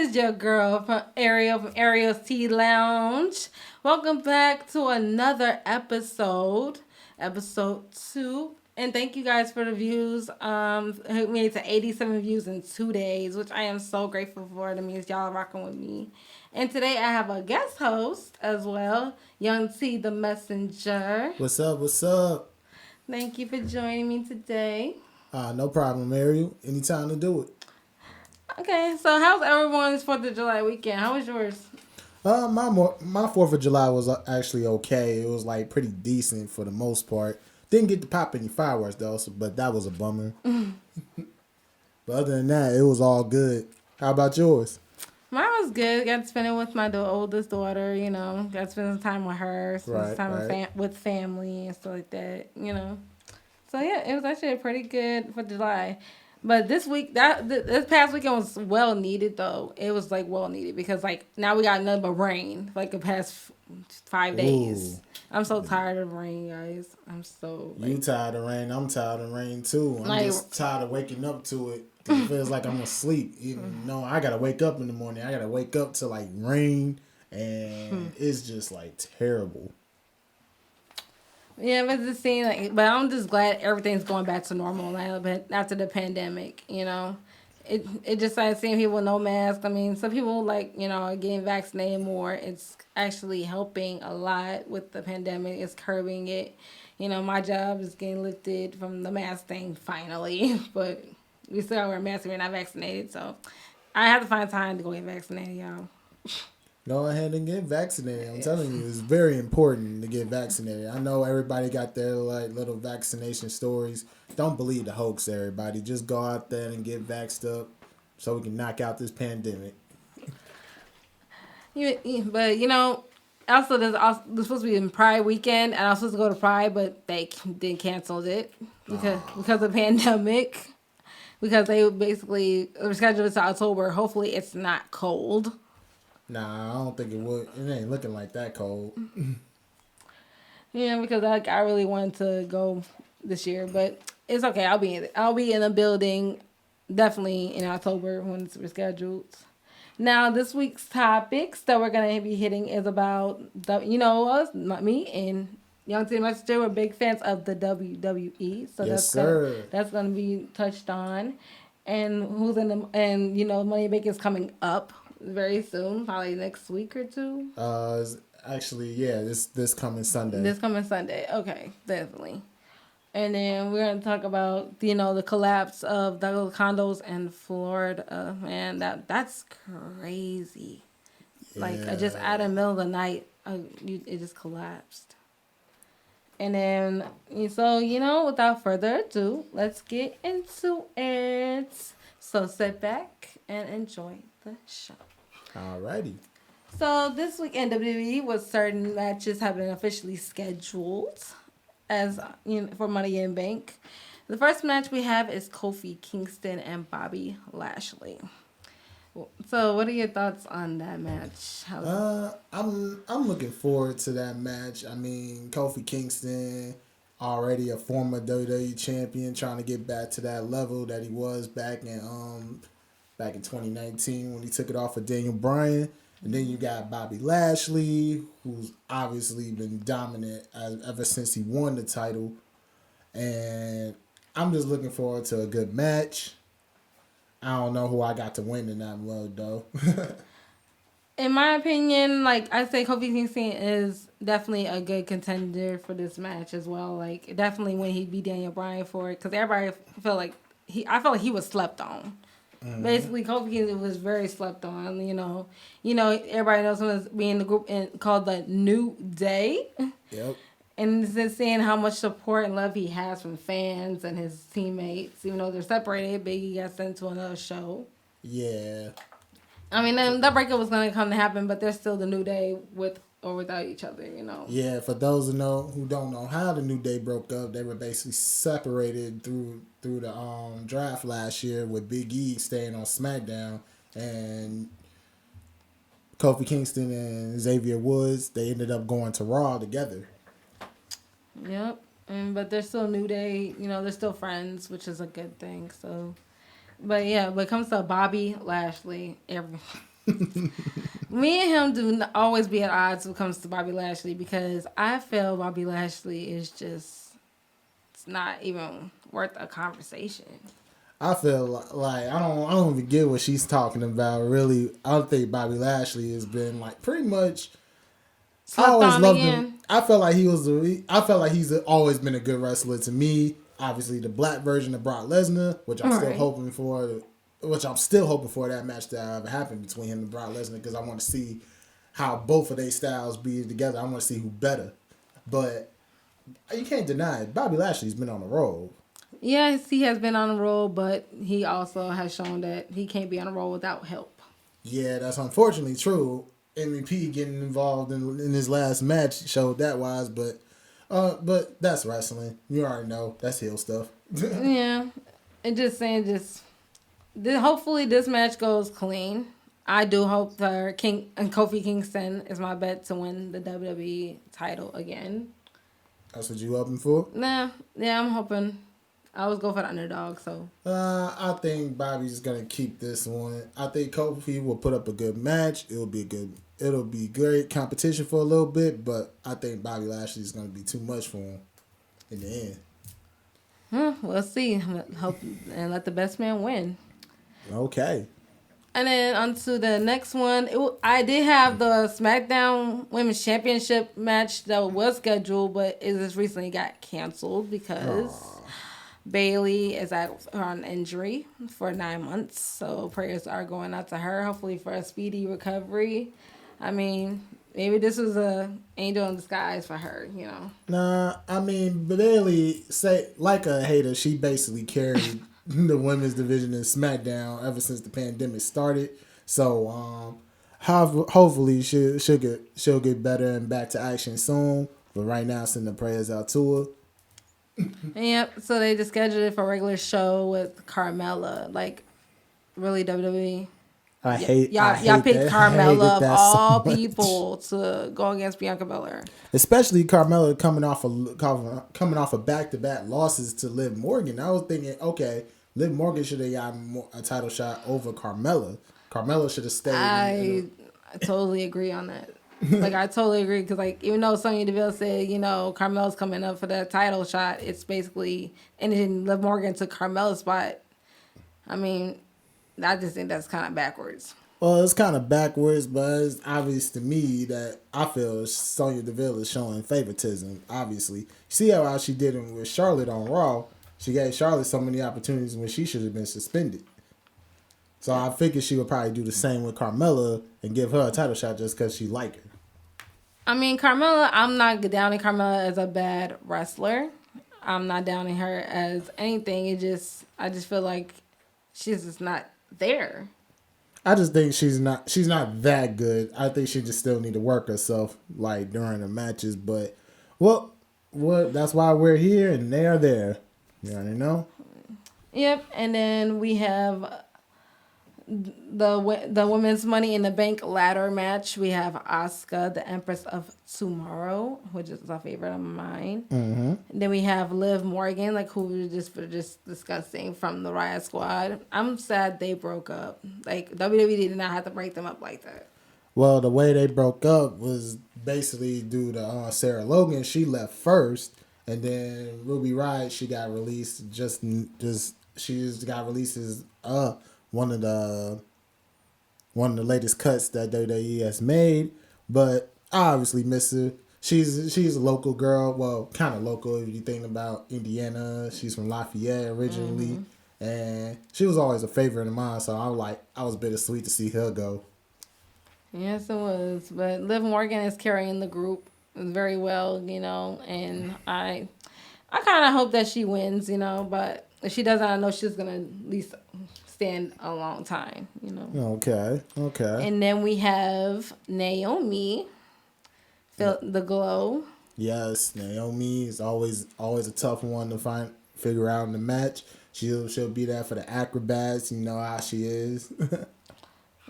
is your girl from Ariel from Ariel's Tea Lounge. Welcome back to another episode 2. And thank you guys for the views. It made it to 87 views in 2 days, which I am so grateful for. That means y'all are rocking with me. And today I have a guest host as well, Young T, the messenger. What's up? What's up? Thank you for joining me today. No problem, Ariel. Anytime to do it. Okay, so how's everyone's 4th of July weekend? How was yours? My 4th of July was actually okay. It was like pretty decent for the most part. Didn't get to pop any fireworks though, but that was a bummer. But other than that, it was all good. How about yours? Mine was good. Got to spend it with my oldest daughter, Got to spend some time with her, spend some time Right. with family and stuff like that. So, yeah, it was actually pretty good for July. But this week, this past weekend was well needed, though. It was, well needed because, now we got nothing but rain, the past 5 days. Ooh. I'm so tired of rain, guys. I'm so... You tired of rain? I'm tired of rain, too. I'm just tired of waking up to it. It feels like I'm asleep. Even though I got to wake up in the morning. I got to wake up to, rain. And it's just, terrible. Yeah, but it's seeing but I'm just glad everything's going back to normal now. But after the pandemic, it just like seeing people with no mask. I mean, some people are getting vaccinated more. It's actually helping a lot with the pandemic. It's curbing it. My job is getting lifted from the mask thing finally, but we still gotta wear masks. We're not vaccinated, so I have to find time to go get vaccinated, y'all. Go ahead and get vaccinated. I'm telling you, it's very important to get vaccinated. I know everybody got their little vaccination stories. Don't believe the hoax, everybody. Just go out there and get vaxxed up so we can knock out this pandemic. But also there's supposed to be in Pride weekend, and I was supposed to go to Pride, but they canceled it because of pandemic. Because they basically rescheduled it to October. Hopefully, it's not cold. Nah, I don't think it would. It ain't looking like that cold. Yeah, because I really wanted to go this year, but it's okay. I'll be in the building definitely in October when it's rescheduled. Now, this week's topics that we're gonna be hitting is about us, me and Young T Messenger. We're big fans of the WWE, so Yes, that's gonna be touched on, and who's in the Money in Bank is coming up very soon, probably next week or two. Actually, yeah, this coming Sunday. This coming Sunday, okay, definitely. And then we're gonna talk about the collapse of the condos in Florida. Man, that's crazy. Yeah. Just out of the middle of the night, it just collapsed. And then, so without further ado, let's get into it. So sit back and enjoy the show. Alrighty. So this week in WWE was certain matches have been officially scheduled as for Money in Bank. The first match we have is Kofi Kingston and Bobby Lashley. So what are your thoughts on that match? I'm looking forward to that match. I mean, Kofi Kingston, already a former WWE champion, trying to get back to that level that he was back in 2019 when he took it off of Daniel Bryan. And then you got Bobby Lashley, who's obviously been dominant ever since he won the title. And I'm just looking forward to a good match. I don't know who I got to win in that mode, though. In my opinion, I say Kofi Kingston is definitely a good contender for this match as well. Definitely when he beat Daniel Bryan for it, because everybody felt I felt like he was slept on. Mm-hmm. Basically, Kofi Kingston was very slept on. Everybody knows him as being in the group called the New Day. Yep. And just seeing how much support and love he has from fans and his teammates, even though they're separated, Biggie got sent to another show. Yeah. I mean, that breakup was going to come to happen, but they're still the New Day with or without each other, Yeah, for those who don't know how the New Day broke up, they were basically separated through the draft last year with Big E staying on SmackDown, and Kofi Kingston and Xavier Woods, they ended up going to Raw together. Yep. But they're still New Day, they're still friends, which is a good thing. So, but yeah, when it comes to Bobby Lashley, Me and him do always be at odds when it comes to Bobby Lashley because I feel Bobby Lashley is just it's not even worth a conversation. I feel like I don't even get what she's talking about. Really, I don't think Bobby Lashley has been like pretty much. I Slept always on loved him. again. I felt like I felt like he's always been a good wrestler to me. Obviously, the black version of Brock Lesnar, which I'm still Right. hoping for. Which I'm still hoping for that match to ever happen between him and Brock Lesnar because I want to see how both of their styles be together. I want to see who better. But you can't deny it. Bobby Lashley's been on the roll. Yes, he has been on the roll, but he also has shown that he can't be on the roll without help. Yeah, that's unfortunately true. MVP getting involved in his last match showed that wise, but that's wrestling. You already know that's heel stuff. Yeah, and just saying, hopefully this match goes clean. I do hope that King and Kofi Kingston is my bet to win the WWE title again. That's what you hoping for. Nah, yeah, I'm hoping. I always go for the underdog, so I think Bobby's gonna keep this one. I think Kofi will put up a good match. It'll be great competition for a little bit, but I think Bobby Lashley's gonna be too much for him in the end. we'll see. Hope and let the best man win. Okay. And then on to the next one. I did have the SmackDown Women's Championship match that was scheduled, but it just recently got canceled because Bailey is on injury for 9 months. So prayers are going out to her, hopefully for a speedy recovery. I mean, maybe this was a angel in disguise for her, you know. Nah, I mean, Bailey, say like a hater, she basically carried the women's division in SmackDown ever since the pandemic started. So, hopefully she'll get better and back to action soon. But right now, send the prayers out to her. Yep. So they just scheduled it for a regular show with Carmella. Like, really, WWE. Y'all picked that. Carmella of that all so much. people to go against Bianca Belair. Especially Carmella coming off of back-to-back losses to Liv Morgan. I was thinking, okay, Liv Morgan should have gotten a title shot over Carmella. Carmella should have stayed. I totally agree on that. Like, I totally agree because, like, even though Sonya Deville said, you know, Carmella's coming up for that title shot, it's basically, and then Liv Morgan took Carmella's spot. I mean, I just think that's kind of backwards. Well, it's kind of backwards, but it's obvious to me that I feel Sonya Deville is showing favoritism, obviously. See how she did it with Charlotte on Raw? She gave Charlotte so many opportunities when she should have been suspended. So I figured she would probably do the same with Carmella and give her a title shot just because she liked her. I mean, Carmella, I'm not downing Carmella as a bad wrestler. I'm not downing her as anything. I just feel like she's just not there. I just think she's not that good. I think she just still need to work herself like during the matches. But well, that's why we're here and they are there. You already know. Yep, and then we have the women's Money in the Bank ladder match. We have Asuka, the Empress of Tomorrow, which is a favorite of mine. Mm-hmm. And then we have Liv Morgan, like who we were just discussing from the Riot Squad. I'm sad they broke up. Like WWE did not have to break them up like that. Well, the way they broke up was basically due to Sarah Logan. She left first, and then Ruby Riott, she got released. She just got released as one of the latest cuts that WWE has made. But I obviously miss her. She's a local girl. Well, kind of local if you think about Indiana. She's from Lafayette originally, and she was always a favorite of mine. So I was bittersweet to see her go. Yes, it was. But Liv Morgan is carrying the group very well, you know, and I kind of hope that she wins, you know, but if she doesn't, I know she's going to at least stand a long time, you know. Okay. And then we have Naomi, the Glow. Yes, Naomi is always a tough one to figure out in the match. She'll be there for the acrobats. You know how she is.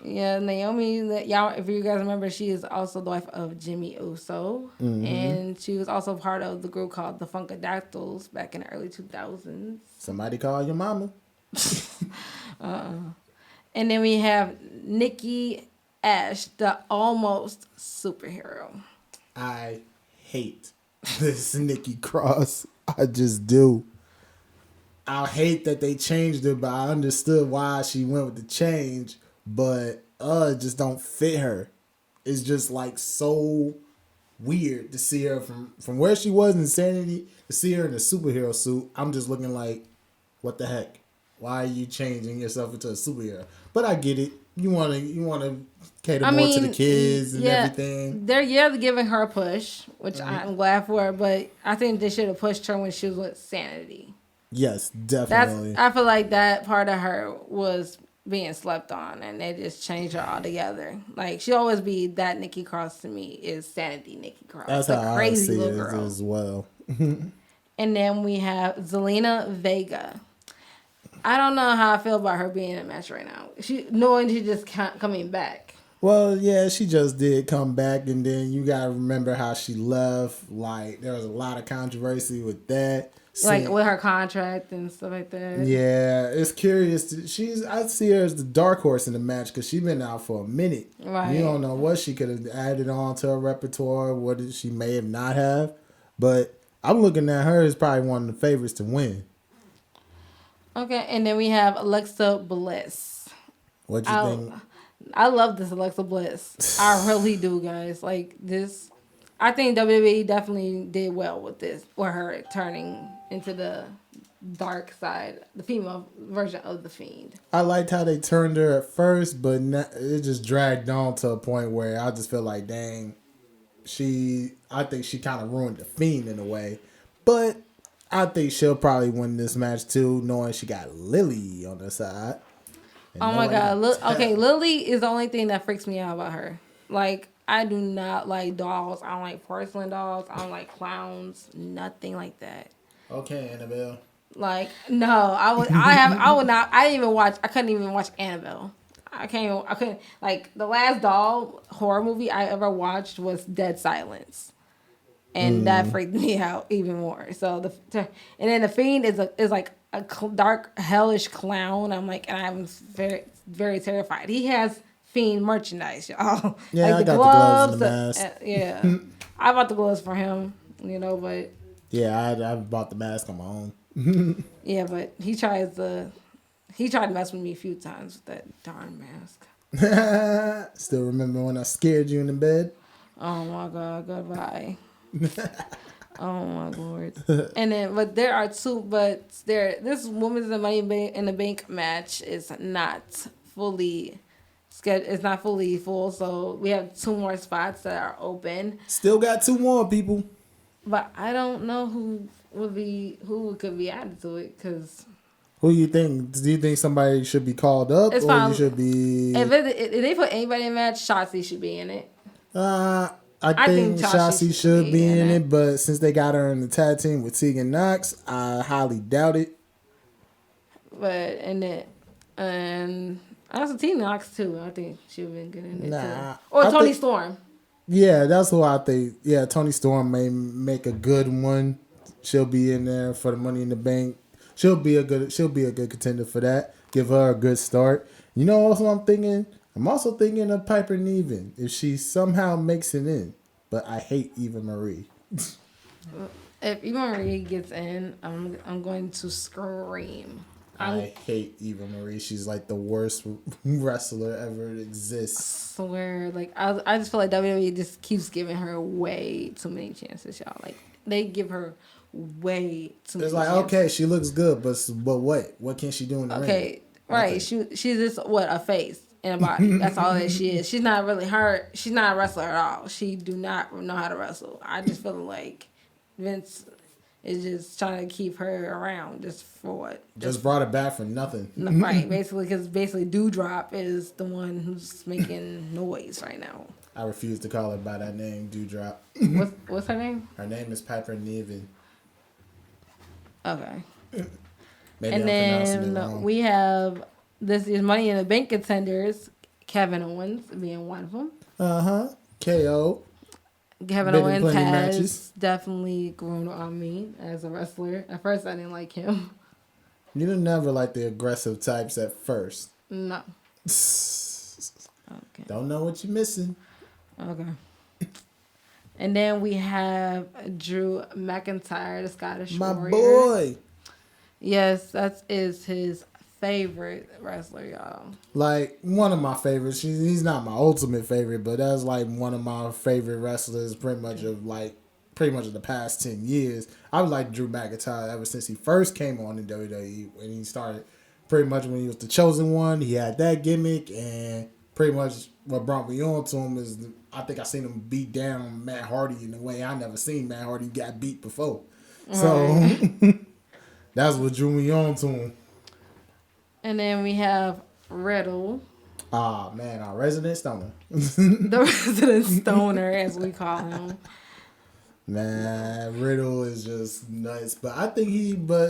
Yeah, Naomi, y'all, if you guys remember, she is also the wife of Jimmy Uso. Mm-hmm. And she was also part of the group called the Funkadactyls back in the early 2000s. Somebody call your mama. And then we have Nikki Ash, the almost superhero. I hate this Nikki Cross. I just do. I hate that they changed her, but I understood why she went with the change. But it just don't fit her. It's just like so weird to see her from where she was in Insanity to see her in a superhero suit. I'm just looking like, what the heck? Why are you changing yourself into a superhero? But I get it. You wanna cater I more to the mean, kids and yeah, everything. they're giving her a push, which I'm glad for. But I think they should have pushed her when she was with Sanity. Yes, That's definitely. I feel like that part of her was being slept on, and they just changed her altogether. Like she always be that Nikki Cross to me is Sanity Nikki Cross, That's the how I crazy see little it girl. as well. And then we have Zelina Vega. I don't know how I feel about her being in a match right now. She knowing she just coming back. Well, yeah, she just did come back, and then you gotta remember how she left. Like there was a lot of controversy with that. Like with her contract and stuff like that. Yeah, it's curious. I see her as the dark horse in the match because she's been out for a minute. Right. You don't know what she could have added on to her repertoire, what she may have not have. But I'm looking at her as probably one of the favorites to win. Okay, and then we have Alexa Bliss. What you think? I love this Alexa Bliss. I really do, guys. Like this, I think WWE definitely did well with this, with her turning into the dark side, the female version of the Fiend. I liked how they turned her at first, but it just dragged on to a point where I just feel like, dang, I think she kind of ruined the Fiend in a way. But I think she'll probably win this match too, knowing she got Lily on the side. Oh my God. Okay, Lily is the only thing that freaks me out about her. Like, I do not like dolls. I don't like porcelain dolls. I don't like clowns. Nothing like that. Okay, Annabelle. Like, no, I would not. I couldn't even watch Annabelle. I couldn't. Like, the last doll horror movie I ever watched was Dead Silence. And that freaked me out even more. So, and then the Fiend is like a dark, hellish clown. I'm like, and I'm very, very terrified. He has Fiend merchandise, y'all. Yeah, like I got the gloves and the mask. Yeah, I bought the gloves for him, but yeah, I bought the mask on my own. yeah, but he tried to mess with me a few times with that darn mask. Still remember when I scared you in the bed? Oh my God, goodbye. Oh my Lord. And then, but there are two, this Women's Money in the Bank match is not fully scheduled. It's not fully full, so we have two more spots that are open. Still got two more people. But I don't know who could be added to it, because. Who you think? Do you think somebody should be called up, It's or fine. you should be? If they put anybody in the match, Shotzi should be in it. I think Shotzi should be in it, but since they got her in the tag team with Tegan Knox, I highly doubt it. But and also Tegan Knox too. I think she would have been good in it too. Or Toni Storm. Yeah, that's who I think. Yeah, Toni Storm may make a good one. She'll be in there for the Money in the Bank. She'll be a good contender for that. Give her a good start. You know, also I'm thinking. I'm also thinking of Piper Niven if she somehow makes it in. But I hate Eva Marie. If Eva Marie gets in, I'm going to scream. I hate Eva Marie. She's like the worst wrestler ever to exist. I swear, like I just feel like WWE just keeps giving her way too many chances, y'all. Like they give her way too many chances. It's like, okay, she looks good, but what? What can she do in the ring? Okay, right. She's just a face in a body. That's all that she is. She's not really her. She's not a wrestler at all. She do not know how to wrestle. I just feel like Vince is just trying to keep her around just for what? Just brought her back for nothing. Right, because Dewdrop is the one who's making noise right now. I refuse to call her by that name, Dewdrop. What's her name? Her name is Piper Niven. Okay. Maybe and I'm pronouncing it then wrong. we have this is Money in the Bank contenders. Kevin Owens being one of them. KO. Kevin Been in Owens plenty of has matches. definitely grown on me as a wrestler. At first, I didn't like him. You didn't never like the aggressive types at first. No. Okay. Don't know what you're missing. Okay. And then we have Drew McIntyre, the Scottish My Warrior. boy. Yes, that is his favorite wrestler, y'all. Like, one of my favorites. He's not my ultimate favorite, but that's like one of my favorite wrestlers pretty much of the past 10 years. I would like Drew McIntyre ever since he first came on in WWE. When he started, pretty much when he was the chosen one, he had that gimmick, and pretty much what brought me on to him is I think I seen him beat down Matt Hardy in a way I never seen Matt Hardy got beat before. So that's what drew me on to him. And then we have Riddle. Ah, man, our resident stoner. The resident stoner, as we call him. Man, Riddle is just nuts. But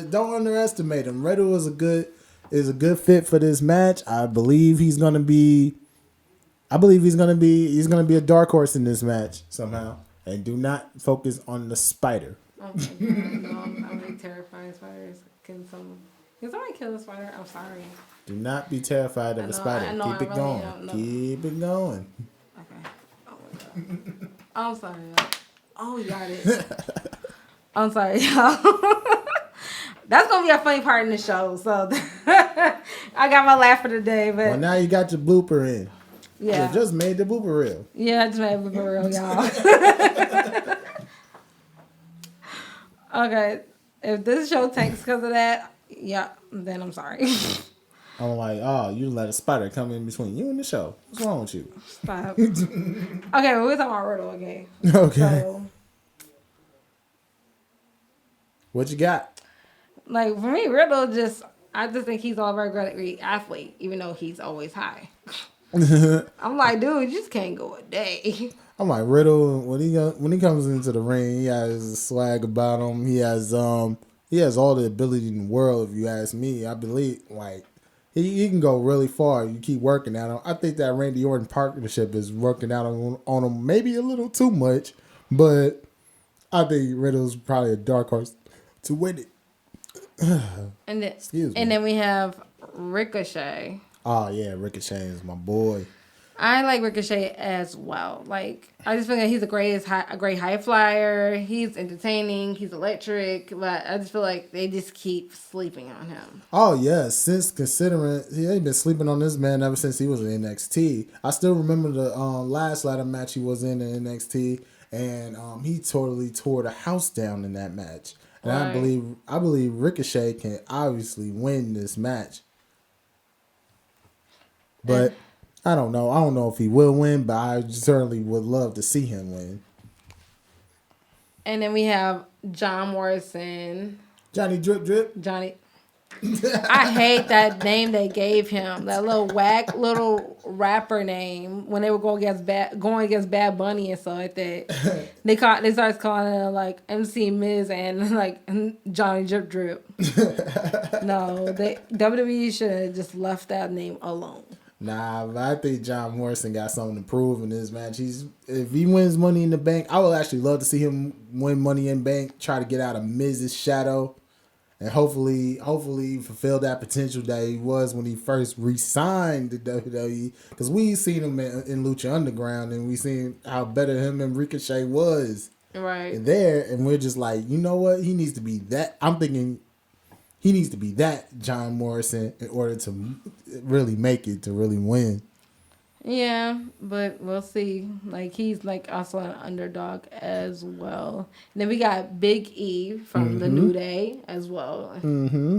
don't underestimate him. Riddle is a good fit for this match. I believe he's gonna be a dark horse in this match somehow. And do not focus on the spider. Oh my god, no, I'm really terrified of spiders. Can somebody kill a spider? I'm sorry. Do not be terrified of a spider. Keep it going. Keep it going. Okay. Oh my god. I'm sorry. Oh, you got it. I'm sorry, y'all. That's gonna be a funny part in the show. So I got my laugh for the day, but well, now you got your blooper in. Yeah. You just made the blooper reel. Yeah, I just made the blooper reel, y'all. Okay, if this show tanks because of that, yeah, then I'm sorry. I'm like, oh, you let a spider come in between you and the show. What's wrong with you? Stop. Okay, well, we're talking about Riddle, okay? Okay. So, what you got? like, for me, Riddle I just think he's all very great athlete, even though he's always high. I'm like, dude, you just can't go a day. I'm like, Riddle, when he comes into the ring, he has a swag about him. He has all the ability in the world, if you ask me. I believe, like, he can go really far if you keep working at him. I think that Randy Orton partnership is working out on him maybe a little too much, but I think Riddle's probably a dark horse to win it. And then we have Ricochet. Oh, yeah, Ricochet is my boy. I like Ricochet as well. Like, I just feel like he's a great high flyer. He's entertaining. He's electric. But I just feel like they just keep sleeping on him. Oh, yeah. Considering he ain't been sleeping on this man ever since he was in NXT. I still remember the last ladder match he was in NXT. And he totally tore the house down in that match. And right. I believe Ricochet can obviously win this match. But I don't know. I don't know if he will win, but I certainly would love to see him win. And then we have John Morrison. Johnny Drip Drip. Johnny. I hate that name they gave him. That little whack little rapper name when they were going against Bad Bunny and stuff like that. They started calling him like MC Miz and like Johnny Drip Drip. No, WWE should have just left that name alone. Nah, but I think John Morrison got something to prove in this match. If he wins Money in the Bank, I would actually love to see him win Money in the Bank, try to get out of Miz's shadow, and hopefully fulfill that potential that he was when he first re-signed to WWE. Because we seen him in Lucha Underground, and we seen how better him and Ricochet was. Right. And we're just like, you know what? He needs to be that. I'm thinking he needs to be that John Morrison in order to really make it, to really win. Yeah, but we'll see. Like, he's like also an underdog as well. And then we got Big E from the New Day as well.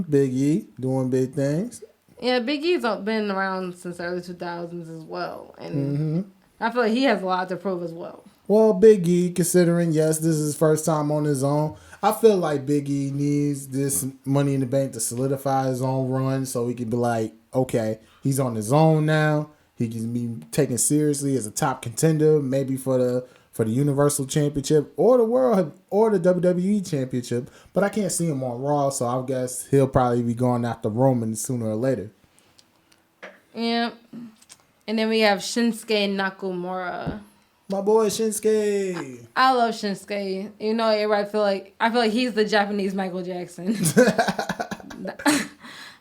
Big E doing big things. Yeah, Big E's been around since the early 2000s as well. And I feel like he has a lot to prove as well. Well, Big E, considering, yes, this is his first time on his own, I feel like Big E needs this Money in the Bank to solidify his own run so he can be like, okay, he's on his own now. He can be taken seriously as a top contender, maybe for the Universal Championship or the World or the WWE Championship. But I can't see him on Raw, so I guess he'll probably be going after Roman sooner or later. Yeah. And then we have Shinsuke Nakamura. My boy Shinsuke. I love Shinsuke. You know, everybody I feel like he's the Japanese Michael Jackson.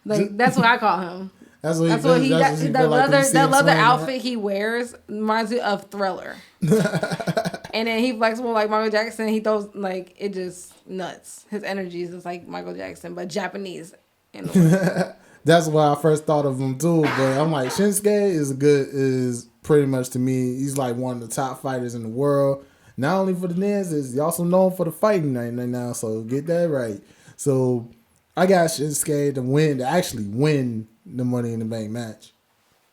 Like, that's what I call him. That's what he That's what feels. he That's that what he the feel like when leather you see the him leather swinging around. outfit he wears reminds me of Thriller. And then he flexible like Michael Jackson. He throws like it just nuts. His energy is just like Michael Jackson, but Japanese in a way. That's why I first thought of him too. But I'm like, Shinsuke is pretty much to me. He's like one of the top fighters in the world. Not only for the dances, he's also known for the fighting right now. So get that right. So I got Shinsuke to win, to actually win the Money in the Bank match.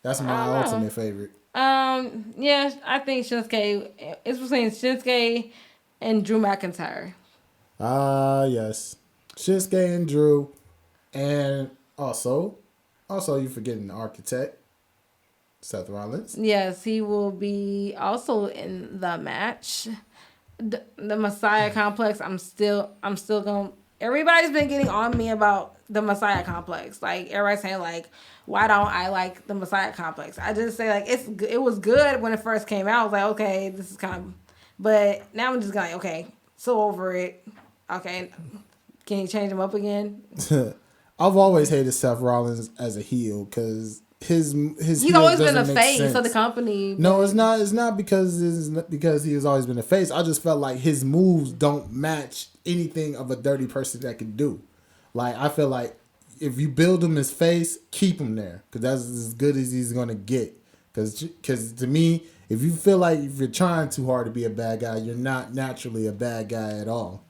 That's my I don't know. ultimate favorite. Yeah, I think Shinsuke. It's between Shinsuke and Drew McIntyre. Yes, Shinsuke and Drew, and also you forgetting the architect, Seth Rollins. Yes, he will be also in the match. The Messiah complex. I'm still going. Everybody's been getting on me about the Messiah complex. Like everybody's saying, like, why don't I like the Messiah complex? I just say like it was good when it first came out. I was like, okay, this is kind of, but now I'm just like, okay, so over it. Okay, can you change him up again? I've always hated Seth Rollins as a heel because his He's heel always been a doesn't make face sense. of the company. No, it's not. It's not because he has always been a face. I just felt like his moves don't match anything of a dirty person that can do. Like I feel like if you build him as face, keep him there because that's as good as he's gonna get. Because to me, if you feel like if you're trying too hard to be a bad guy, you're not naturally a bad guy at all.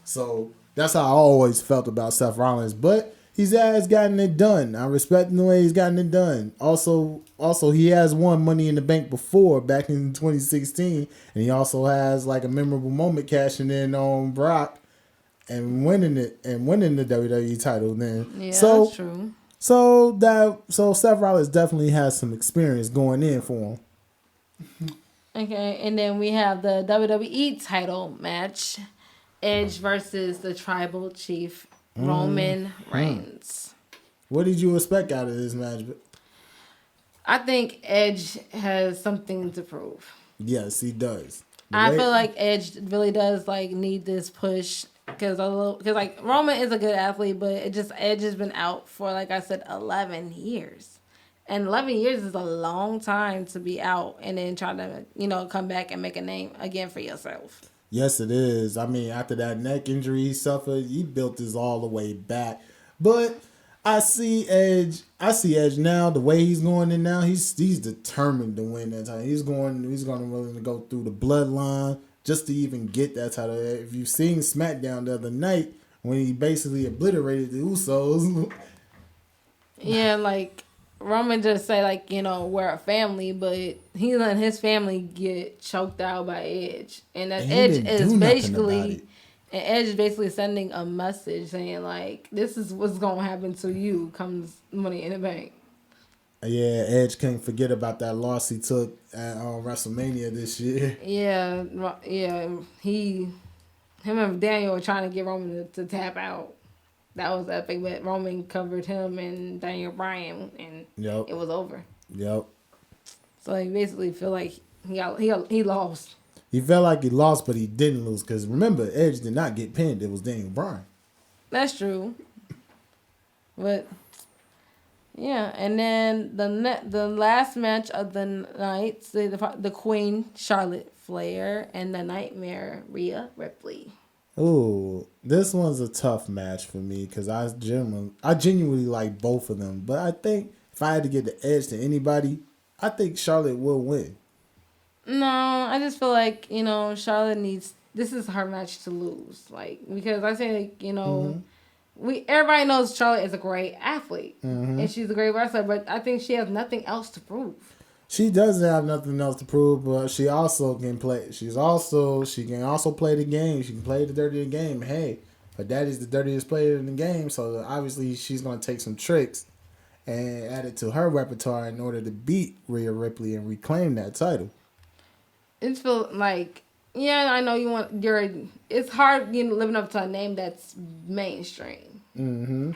So that's how I always felt about Seth Rollins. But he's has gotten it done. I respect the way he's gotten it done. Also, he has won Money in the Bank before, back in 2016, and he also has like a memorable moment cashing in on Brock and winning the WWE title. Then, Yeah, so that's true. so Seth Rollins definitely has some experience going in for him. Okay, and then we have the WWE title match. Edge versus the tribal chief Roman Reigns. What did you expect out of this match? I think Edge has something to prove. Yes, he does. I feel like Edge really does like need this push because like Roman is a good athlete, but Edge has been out for like I said 11 years. And 11 years is a long time to be out and then try to, come back and make a name again for yourself. Yes, it is. I mean, after that neck injury he suffered, he built this all the way back. But I see Edge now. The way he's going in now, he's determined to win that title. He's going to really go through the bloodline just to even get that title. If you've seen SmackDown the other night when he basically obliterated the Usos. Yeah, like Roman just say like, we're a family, but he let his family get choked out by Edge. And that Edge is basically sending a message saying like, this is what's gonna happen to you comes Money in the Bank. Yeah, Edge can't forget about that loss he took at WrestleMania this year. Yeah. Him and Daniel were trying to get Roman to tap out. That was epic, but Roman covered him and Daniel Bryan, and it was over. Yep. So he basically feel like he lost. He felt like he lost, but he didn't lose. Because remember, Edge did not get pinned. It was Daniel Bryan. That's true. But yeah, and then the last match of the night, the Queen Charlotte Flair and the Nightmare Rhea Ripley. Ooh, this one's a tough match for me because I genuinely like both of them. But I think if I had to get the edge to anybody, I think Charlotte will win. No, I just feel like, Charlotte this is her match to lose. Like, because I say, like, everybody knows Charlotte is a great athlete and she's a great wrestler, but I think she has nothing else to prove. She doesn't have nothing else to prove, but she also can play. She can also play the game. She can play the dirtiest game. Hey, her daddy's the dirtiest player in the game, so obviously she's gonna take some tricks and add it to her repertoire in order to beat Rhea Ripley and reclaim that title. It's feel like, yeah, I know it's hard, living up to a name that's mainstream. Mm-hmm.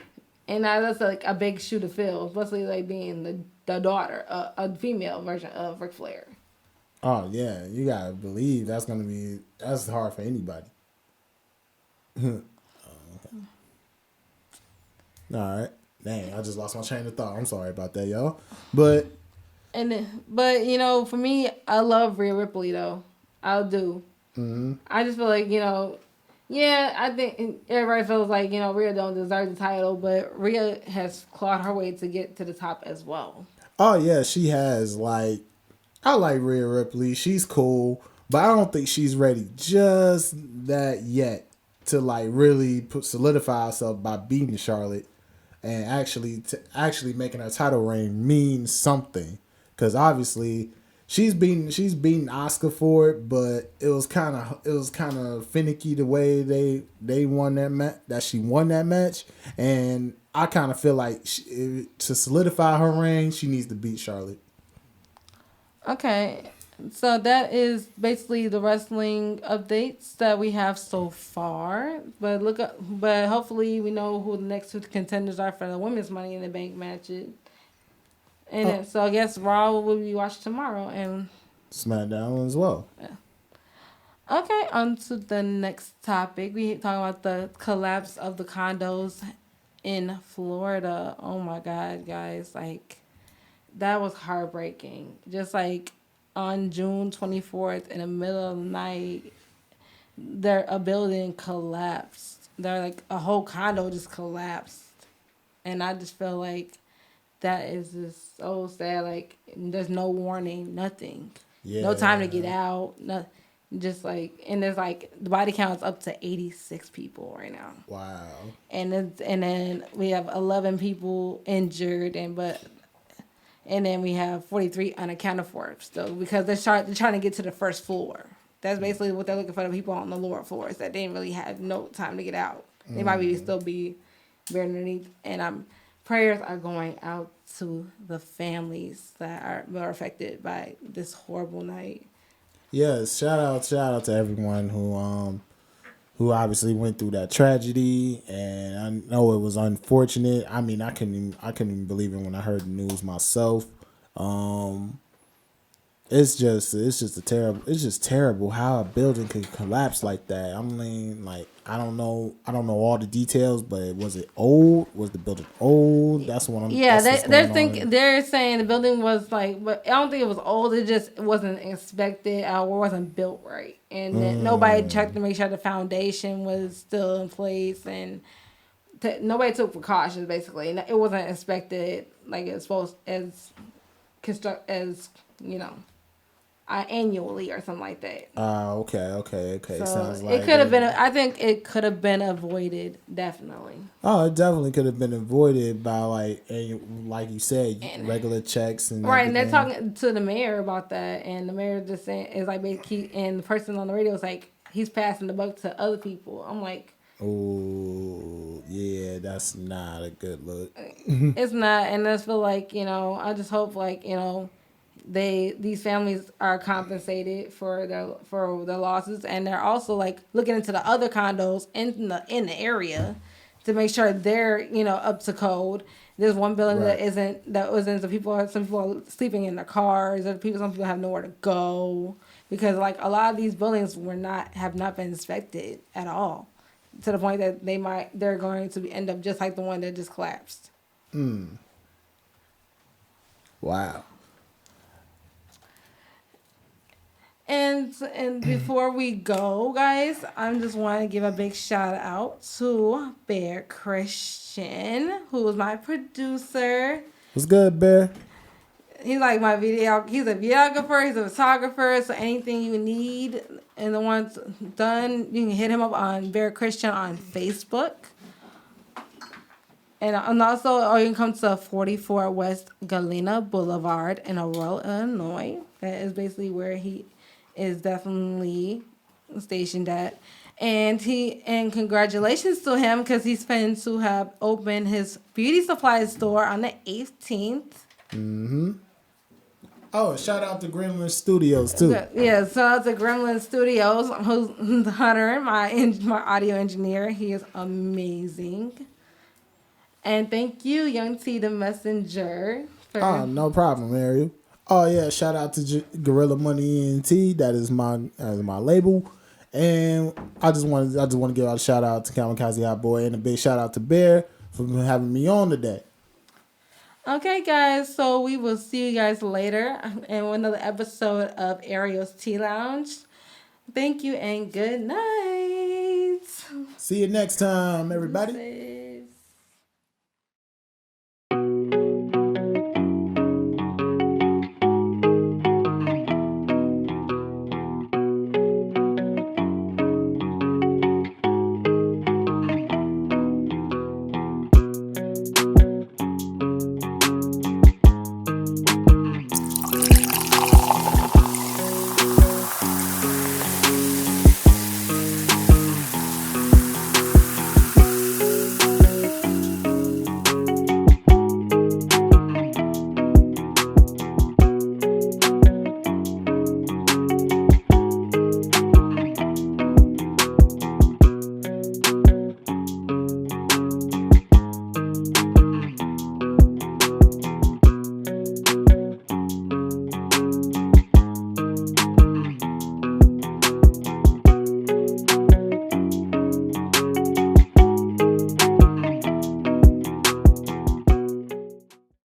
And that's like a big shoe to fill, especially like being the daughter, a female version of Ric Flair. Oh yeah, you gotta believe that's hard for anybody. All right, Dang, I just lost my train of thought. I'm sorry about that, y'all. But But for me, I love Rhea Ripley though. I do. I just feel like yeah, I think everybody feels like Rhea don't deserve the title, but Rhea has clawed her way to get to the top as well. oh yeah, she has like I like Rhea Ripley. She's cool, but I don't think she's ready just that yet to like really solidify herself by beating Charlotte and actually making her title reign mean something. Because obviously she's beaten Oscar for it, but it was kind of finicky the way they won that she won that match, and I kind of feel like to solidify her reign, she needs to beat Charlotte. Okay, so that is basically the wrestling updates that we have so far. But hopefully we know who the next two contenders are for the women's Money in the Bank matches. And so I guess Raw will be watched tomorrow. And SmackDown as well. okay, on to the next topic. We talking about the collapse of the condos in Florida. Oh my God, guys! Like that was heartbreaking. Just like on June 24th, in the middle of the night, a building collapsed. There, like a whole condo just collapsed, and I just feel like that is just so sad. Like there's no warning, nothing, no time to get out, no, just like and there's like the body count's up to 86 people right now. Wow. And then we have 11 people injured, and then we have 43 unaccounted for still because they're trying to get to the first floor. That's basically what they're looking for, the people on the lower floors that didn't really have no time to get out. They might still be buried underneath. And prayers are going out to the families that are affected by this horrible night. Yes, shout out to everyone who obviously went through that tragedy, and I know it was unfortunate. I mean, I couldn't even believe it when I heard the news myself. It's just terrible how a building could collapse like that. I mean, like I don't know all the details, but was it old? Was the building old? That's what I'm. Yeah, they're saying the building was like, but I don't think it was old. It just wasn't inspected or wasn't built right, and then nobody checked to make sure the foundation was still in place, and nobody took precautions basically. And it wasn't inspected like it's supposed as annually or something like that. Okay. So Sounds like it could have been. I think it could have been avoided, definitely. Oh, it definitely could have been avoided by like you said, regular checks and right. everything. And they're talking to the mayor about that, and the mayor just saying is like basically, and the person on the radio is like he's passing the buck to other people. I'm like, oh yeah, that's not a good look. it's not, and I feel like I just hope like these families are compensated for their losses, and they're also like looking into the other condos in the area to make sure they're up to code. There's one building Right. that wasn't. Some people are sleeping in their cars. Some people have nowhere to go because like a lot of these buildings have not been inspected at all, to the point that they're going to end up just like the one that just collapsed. Wow. And before we go, guys, I just want to give a big shout out to Bear Christian, who was my producer. What's good, Bear? He's like my he's a videographer, he's a photographer, so anything you need and the ones done, you can hit him up on Bear Christian on Facebook. And also, or you can come to 44 West Galena Boulevard in Aurora, Illinois. That is basically where he is definitely stationed at. And congratulations to him because he's planning to have opened his beauty supply store on the 18th. Oh, shout out to Gremlin Studios too. Yeah, shout out to Gremlin Studios, who's Hunter, my audio engineer. He is amazing. And thank you, Young T, the messenger. No problem, Ariel. Oh yeah, shout out to Gorilla Money ENT. That is my label. And I just want to give out a shout out to Kamikaze Hot Boy and a big shout out to Bear for having me on today. Okay, guys. So we will see you guys later in another episode of Ariel's Tea Lounge. Thank you and good night. See you next time, everybody. Say